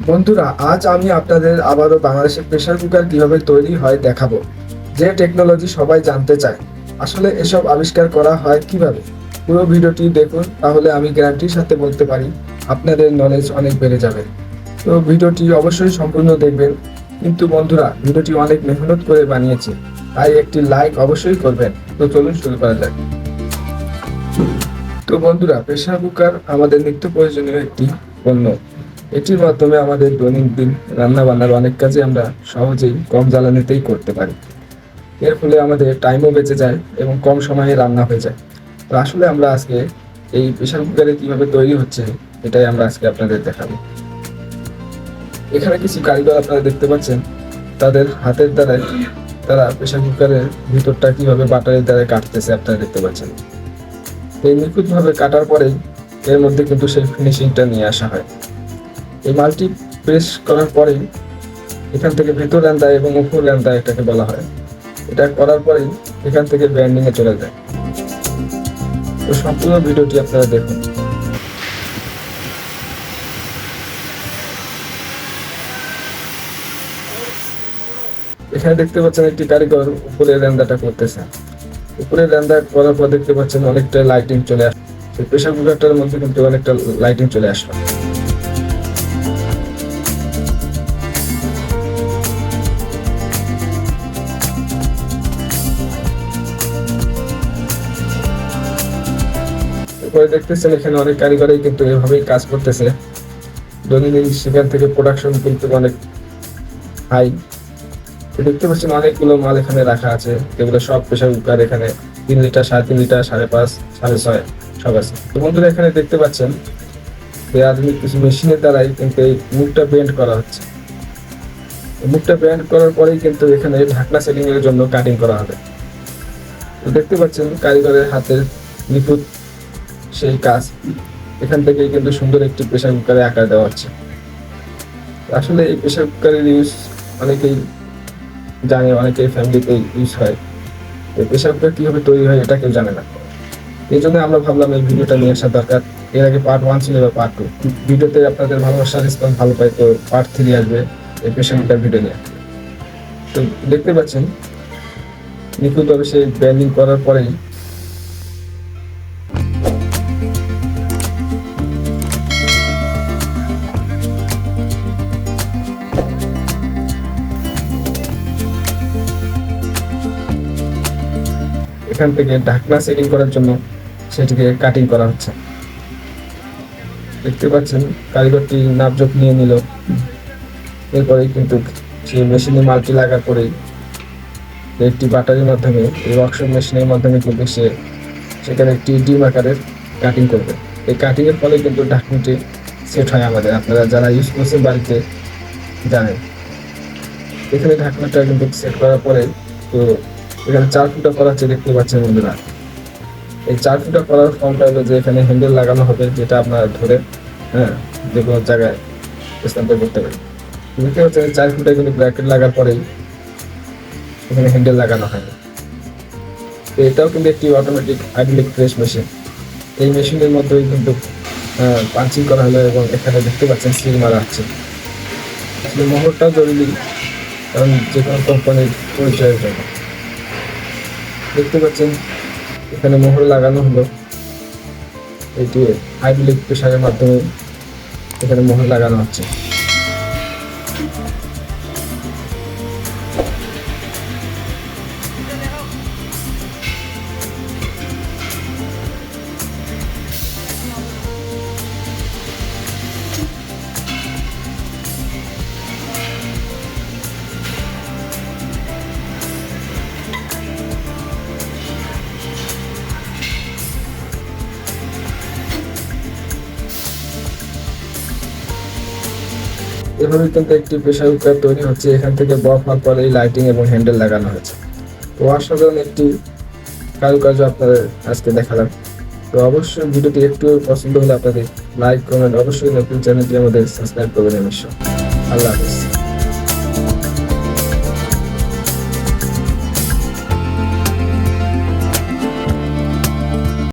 বন্ধুরা, আজ আমি আপনাদের আবারও বাংলাদেশের প্রেসার কুকার কিভাবে তৈরি হয় দেখাবো। যে টেকনোলজি সবাই জানতে চায়, আসলে এসব আবিষ্কার করা হয় কিভাবে। পুরো ভিডিওটি দেখুন, তাহলে আমি গ্যারান্টির সাথে বলতে পারি আপনাদের নলেজ অনেক বেড়ে যাবে। তো ভিডিওটি অবশ্যই সম্পূর্ণ দেখবেন। কিন্তু বন্ধুরা, ভিডিওটি অনেক মেহনত করে বানিয়েছি, তাই একটি লাইক অবশ্যই করবেন। তো চলুন শুরু করা যাক। তো বন্ধুরা, প্রেসার কুকার আমাদের নিত্য প্রয়োজনীয় একটি পণ্য। এটির মাধ্যমে আমাদের দৈনন্দিন রান্না বান্নার অনেক কাজে আমরা সহজেই কম জ্বালানিতেই করতে পারি। এর ফলে আমাদের টাইমও বেঁচে যায় এবং কম সময়ে রান্না হয়ে যায়। তো আসলে আমরা আজকে এই প্রেসার কুকারে কিভাবে তৈরি হচ্ছে, এটাই আমরা আজকে আপনাদের দেখাবো। এখানে কিছু কারিগর আপনারা দেখতে পাচ্ছেন, তাদের হাতের দ্বারাই তারা প্রেসার কুকারের ভিতরটা কিভাবে বাটারের দ্বারাই কাটতেছে আপনারা দেখতে পাচ্ছেন। এই নিখুঁতভাবে কাটার পরেই এর মধ্যে কিন্তু সেই ফিনিশিংটা নিয়ে আসা হয়। এই মাল্টি প্রেস করার পরেই এখান থেকে ভেতর ল্যান্দা এবং উপর ল্যান্দা এটাকে বলা হয়। এটা করার পরেই এখান থেকে ব্যান্ডিং এ চলে যায়। তো সম্পূর্ণ ভিডিওটি আপনারা দেখুন। এখানে দেখতে পাচ্ছেন একটি কারিগর উপরের ল্যান্দাটা করতেছে। উপরের ল্যান্দা করার পর দেখতে পাচ্ছেন অনেকটা লাইটিং চলে আসে। প্রেসার কুকারটার মধ্যে কিন্তু অনেকটা লাইটিং চলে আসলো। পরে দেখতেছেন এখানে অনেক কারিগরই কিন্তু এভাবেই কাজ করতেছে। দৈনন্দিন সেখান থেকে প্রোডাকশন কিন্তু অনেক হাই। দেখতে পাচ্ছেন অনেকগুলো মাল এখানে রাখা আছে, যেগুলো সব প্রেসার কুকার। এখানে 3 লিটার, 3.5 লিটার, 5.5, 6.5 সব আছে। তো বন্ধুরা, এখানে দেখতে পাচ্ছেন যে আধুনিক কিছু মেশিনের দ্বারাই কিন্তু এই মুখটা বেন্ড করা হচ্ছে। মুখটা বেন্ড করার পরেই কিন্তু এখানে ঢাকনা সেটিং এর জন্য কাটিং করা হবে। তো দেখতে পাচ্ছেন কারিগরের হাতের নিখুঁত সেই কাজ। এখান থেকে কিন্তু সুন্দর একটি প্রেসার কুকারে আকার দেওয়া হচ্ছে। আসলে এই প্রেসার কুকারের ইউজ অনেকেই জানে, অনেকেই ফ্যামিলিতে ইউজ হয়। এই প্রেসার কুকার কিভাবে তৈরি হয় এটা কেউ জানে না। এই জন্য আমরা ভাবলাম এই ভিডিওটা নিয়ে আসা দরকার। এর আগে পার্ট 1 ছিল বা পার্ট 2। ভিডিওতে আপনাদের ভালোবাসার রেসপন্স ভালো পাই, তো পার্ট 3 আসবে এই প্রেসার কুকার ভিডিও নিয়ে। তো দেখতে পাচ্ছেন নিখুঁতভাবে সেই ব্যান্ডিং করার পরেই এখান থেকে ঢাকনা সেটিং করার জন্য সেটিকে কাটিং করা হচ্ছে। দেখতে পাচ্ছেন কারিগরটি নাপজোক নিয়ে নিল। এরপরেই কিন্তু সেই মেশিনে মাল্টি লাগার পরেই একটি বাটারির মাধ্যমে, এই ওয়ার্কশপ মেশিনের মাধ্যমে কিন্তু সেখানে একটি ডিম আকারের কাটিং করবে। এই কাটিং এর ফলে কিন্তু ঢাকনিটি সেট হয় আমাদের। আপনারা যারা ইউজ করছেন বাড়িতে জানেন। এখানে ঢাকনাটা কিন্তু সেট করার পরে তো এখানে 4 ফুটা করা হচ্ছে দেখতে পাচ্ছেন বন্ধুরা। এই 4 ফুটা করার ফর্মটা হলো যে এখানে হ্যান্ডেল লাগানো হবে, যেটা আপনারা ধরে যে কোনো জায়গায় স্থানান্তর করতে পারেন। দেখতে পাচ্ছেন 4 ফুটায় কিন্তু ব্র্যাকেট লাগার পরেই এখানে হ্যান্ডেল লাগানো হয়। তো এটাও কিন্তু একটি অটোমেটিক হাইড্রোলিক প্রেস মেশিন। এই মেশিনের মধ্যেই কিন্তু পাঞ্চিং করা হলো এবং এখানে দেখতে পাচ্ছেন সিল মারা হচ্ছে। আসলে মোহরটাও জরুরি, কারণ যে কোনো কোম্পানির পরিচয়ের জন্য। দেখতে পাচ্ছেন এখানে মোহর লাগানো হলো। এটি হাইড্রোলিক প্রেসারের মাধ্যমে এখানে মোহর লাগানো হচ্ছে। এভাবে কিন্তু একটি প্রেসার কুকার তৈরি হচ্ছে। এখান থেকে বফ হওয়ার পরে লাইটিং এবং হ্যান্ডেল লাগানো হয়েছে। তো অসাধারণ একটি কারুকার্য আপনাদের আজকে দেখালাম। তো অবশ্যই ভিডিওটি একটু পছন্দ হলে আপনাদের লাইক, কমেন্ট, অবশ্যই নতুন চ্যানেলটি আমাদের সাবস্ক্রাইব করবেন। নিশ্চয়। আল্লাহ হাফেজ।